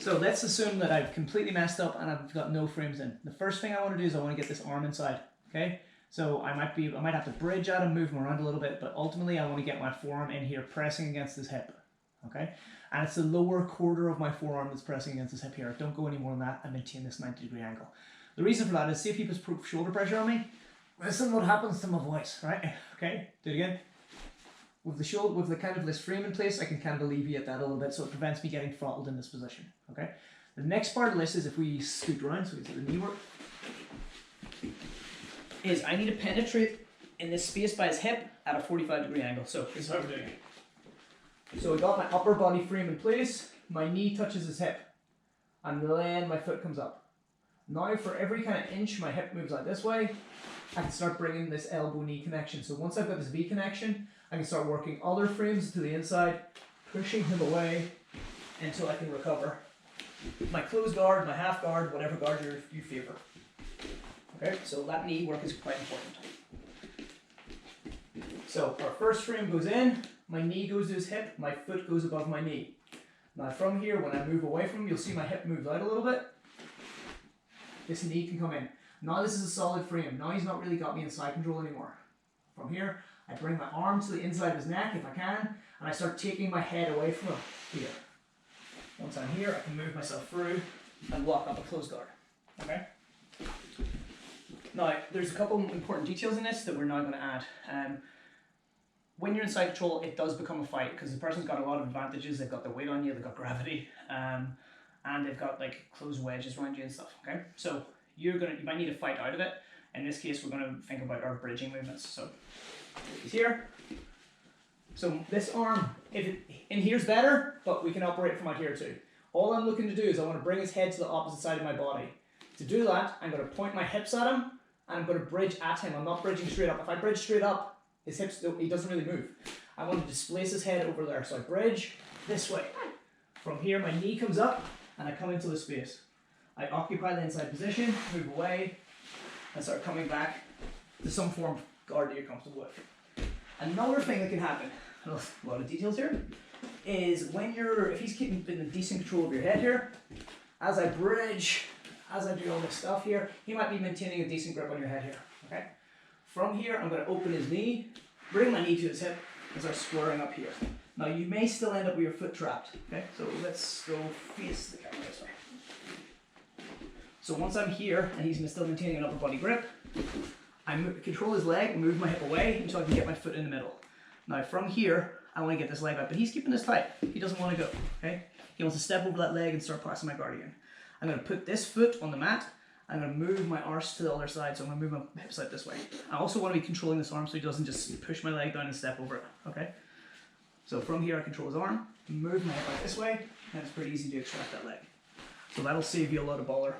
So let's assume that I've completely messed up and I've got no frames in. The first thing I want to do is I want to get this arm inside. Okay. So I might have to bridge out and move him around a little bit, but ultimately I want to get my forearm in here pressing against his hip. Okay. And it's the lower quarter of my forearm that's pressing against his hip here. Don't go any more than that and maintain this 90-degree angle. The reason for that is, see if he puts shoulder pressure on me, listen what happens to my voice, right? Okay, do it again. With the kind of this frame in place, I can kind of alleviate that a little bit so it prevents me getting throttled in this position, okay? The next part of this is if we scoot around, so we do the knee work, is I need to penetrate in this space by his hip at a 45-degree angle. So this is how we're doing it. So I got my upper body frame in place, my knee touches his hip, and then my foot comes up. Now for every kind of inch my hip moves out this way, I can start bringing this elbow-knee connection. So once I've got this V connection, I can start working other frames to the inside, pushing him away until I can recover my closed guard, my half guard, whatever guard you favor. Okay, so that knee work is quite important. So our first frame goes in, my knee goes to his hip, my foot goes above my knee. Now from here, when I move away from him, you'll see my hip moves out a little bit. This knee can come in. Now this is a solid frame. Now he's not really got me in side control anymore. From here, I bring my arm to the inside of his neck if I can, and I start taking my head away from him here. Once I'm here, I can move myself through and lock up a closed guard. Okay? Now, there's a couple important details in this that we're now going to add. When you're in side control, it does become a fight because the person's got a lot of advantages. They've got the weight on you, they've got gravity, and they've got like closed wedges around you and stuff. Okay, so you might need to fight out of it. In this case, we're going to think about our bridging movements. So he's here. So this arm, in here's better, but we can operate from out here too. All I'm looking to do is I want to bring his head to the opposite side of my body. To do that, I'm going to point my hips at him, and I'm going to bridge at him. I'm not bridging straight up. If I bridge straight up, his hips, he doesn't really move. I want to displace his head over there. So I bridge this way. From here, my knee comes up, and I come into the space. I occupy the inside position, move away, and start coming back to some form of guard that you're comfortable with. Another thing that can happen, a lot of details here, is if he's keeping in decent control of your head here, as I bridge, as I do all this stuff here, he might be maintaining a decent grip on your head here, okay? From here, I'm going to open his knee, bring my knee to his hip, and start squaring up here. Now, you may still end up with your foot trapped, okay? So let's go face the camera this way. So once I'm here, and he's still maintaining an upper body grip, I control his leg, move my hip away until I can get my foot in the middle. Now, from here, I want to get this leg out, but he's keeping this tight. He doesn't want to go, okay? He wants to step over that leg and start pressing my guard again. I'm going to put this foot on the mat. I'm going to move my arse to the other side, so I'm going to move my hips out this way. I also want to be controlling this arm so he doesn't just push my leg down and step over it, okay? So from here, I control his arm, move my hip out this way, and it's pretty easy to extract that leg. So that'll save you a lot of baller.